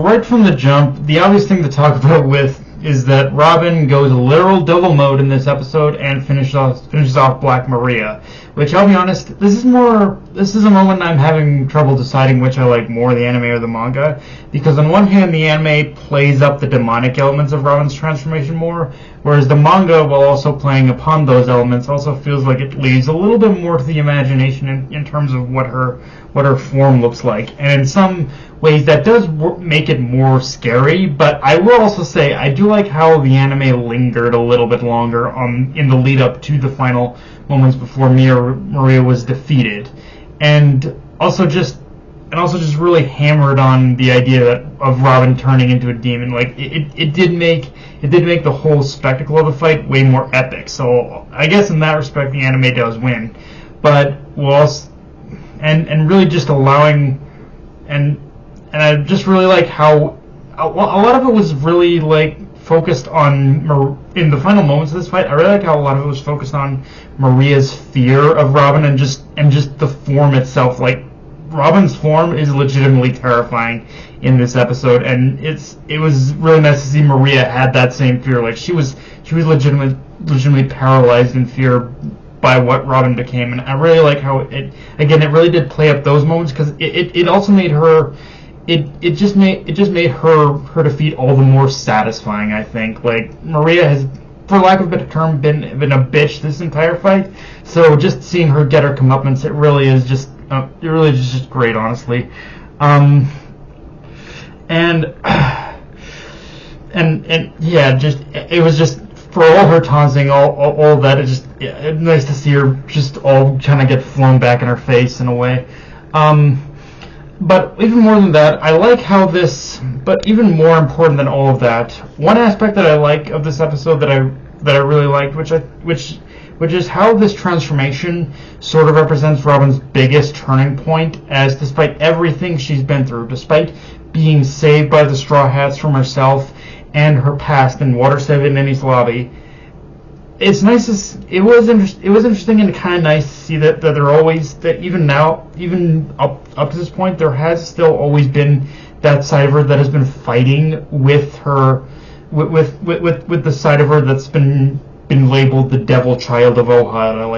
right from the jump, the obvious thing to talk about with is that Robin goes literal double mode in this episode and finishes off Black Maria, which I'll be honest, this is a moment I'm having trouble deciding which I like more, the anime or the manga, because on one hand the anime plays up the demonic elements of Robin's transformation more, whereas the manga, while also playing upon those elements, also feels like it leaves a little bit more to the imagination in terms of what her form looks like, and in some ways that does make it more scary. But I will also say I do like how the anime lingered a little bit longer in the lead up to the final moments before Maria was defeated, and also just really hammered on the idea of Robin turning into a demon. Like it did make the whole spectacle of the fight way more epic. So I guess in that respect the anime does win, but and really just allowing and I just really like how a lot of it was really like focused on in the final moments of this fight. I really like how a lot of it was focused on Maria's fear of Robin and just the form itself. Like Robin's form is legitimately terrifying in this episode, and it was really nice to see Maria had that same fear. Like she was legitimately paralyzed in fear by what Robin became, and I really like how it really did play up those moments, because it also made her. It just made her defeat all the more satisfying, I think. Like Maria has, for lack of a better term, been a bitch this entire fight. So just seeing her get her comeuppance, it really is just great, honestly. And yeah, just it was just, for all her taunting, all that, it's nice to see her just all kind of get flown back in her face in a way. But even more than that, I like how but even more important than all of that, one aspect that I like of this episode that I really liked, which is how this transformation sort of represents Robin's biggest turning point, as despite everything she's been through, despite being saved by the Straw Hats from herself and her past in Water 7 and Enies Lobby, it's nice it was interesting and kind of nice to see that they're always, that even now, even up to this point, there has still always been that side of her that has been fighting with her, with the side of her that's been labeled the devil child of Ohana.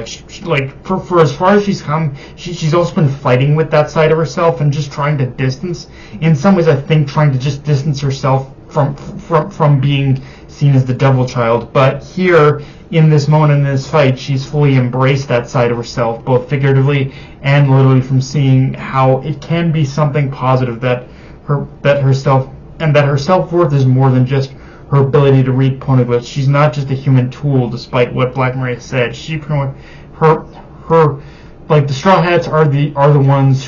Like for as far as she's come, she's also been fighting with that side of herself and just trying to distance, in some ways I think trying to just distance herself from being seen as the devil child. But here, in this moment, in this fight, she's fully embraced that side of herself, both figuratively and literally, from seeing how it can be something positive, that her self-worth is more than just her ability to read poneglyphs. She's not just a human tool, despite what Black Maria said. Like the Straw Hats are the ones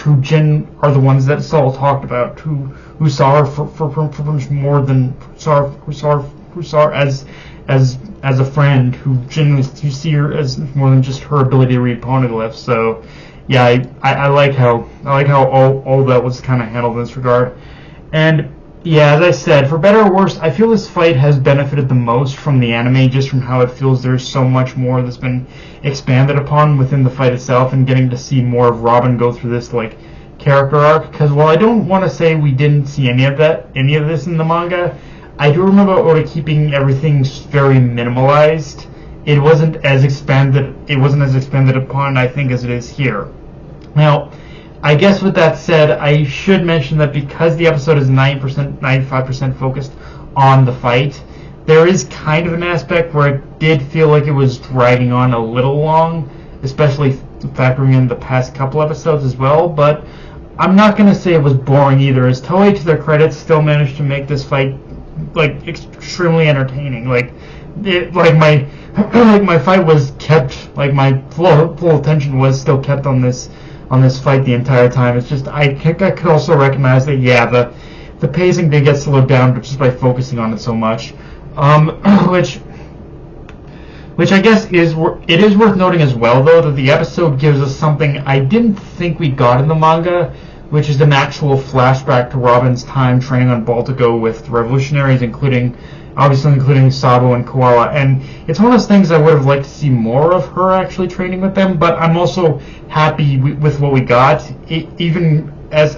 that Saul talked about, who saw her for much more than who saw her as a friend, who genuinely see her as more than just her ability to read poneglyphs. So yeah, I like how all that was kind of handled in this regard. And yeah, as I said, for better or worse, I feel this fight has benefited the most from the anime, just from how it feels there's so much more that's been expanded upon within the fight itself, and getting to see more of Robin go through this like character arc. Because while I don't want to say we didn't see any of this in the manga, I do remember Oda keeping everything very minimalized. It wasn't as expanded upon, I think, as it is here. Now, I guess with that said, I should mention that because the episode is 95% focused on the fight, there is kind of an aspect where it did feel like it was dragging on a little long, especially factoring in the past couple episodes as well. But I'm not going to say it was boring either, as Toei, to their credit, still managed to make this fight like extremely entertaining. Like my fight was kept, like my full attention was still kept on this fight the entire time. It's just I could also recognize that the pacing did get slowed down just by focusing on it so much, which I guess is worth noting as well, though, that the episode gives us something I didn't think we got in the manga, which is an actual flashback to Robin's time training on Baltigo with revolutionaries, including Sabo and Koala. And it's one of those things I would have liked to see more of her actually training with them, but I'm also happy with what we got, even as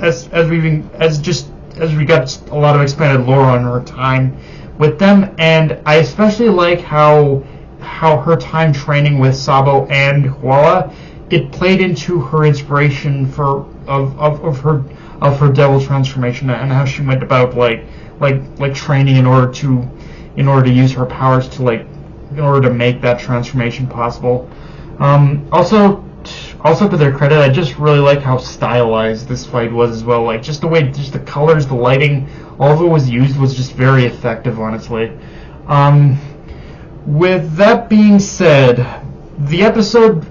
as we got a lot of expanded lore on her time with them, and I especially like how her time training with Sabo and Huala, it played into her inspiration of her devil transformation, and how she went about like training in order to use her powers to in order to make that transformation possible. Also to their credit, I just really like how stylized this fight was as well. Like just the way, just the colors, the lighting, all of it was used was just very effective, honestly. With that being said, the episode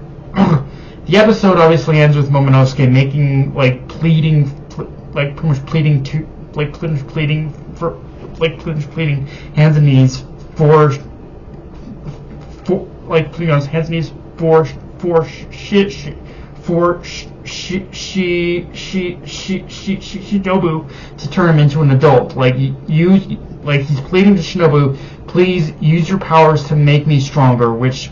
obviously ends with Momonosuke making pleading hands and knees for pleading on his hands and knees for Shinobu to turn him into an adult. He's pleading to Shinobu, please use your powers to make me stronger, which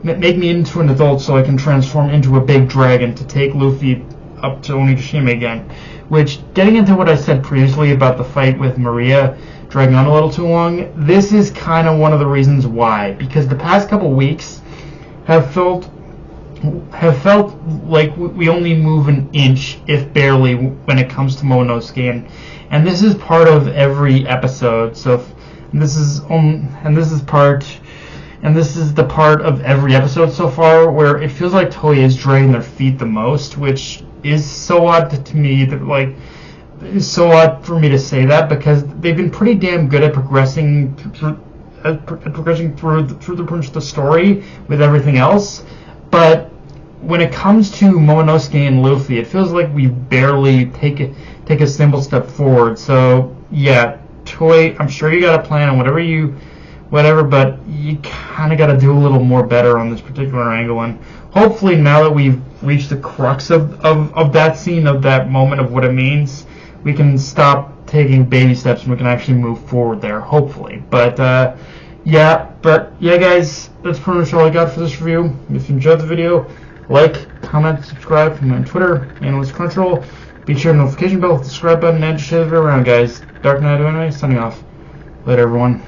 make me into an adult so I can transform into a big dragon to take Luffy up to Onigashima again. Which, getting into what I said previously about the fight with Maria dragging on a little too long, this is kind of one of the reasons why. Because the past couple weeks have felt like we only move an inch, if barely, when it comes to Momonosuke, and this is part of every episode. So this is the part of every episode so far where it feels like Toei is dragging their feet the most, which is so odd to me that it's so odd for me to say that, because they've been pretty damn good at progressing through the story with everything else, but when it comes to Momonosuke and Luffy, it feels like we barely take a simple step forward. So yeah, Toei, I'm sure you got a plan on whatever, but you kind of got to do a little more better on this particular angle, and hopefully now that we've reached the crux of that scene, of that moment, of what it means, we can stop taking baby steps and we can actually move forward there, hopefully. But yeah, guys, that's pretty much all I got for this review. If you enjoyed the video, like, comment, subscribe. From on Twitter, Analyst Crunchyroll. Be sure to notification bell, hit the subscribe button, and share the video around, guys. Dark Knight Anime, signing off. Later, everyone.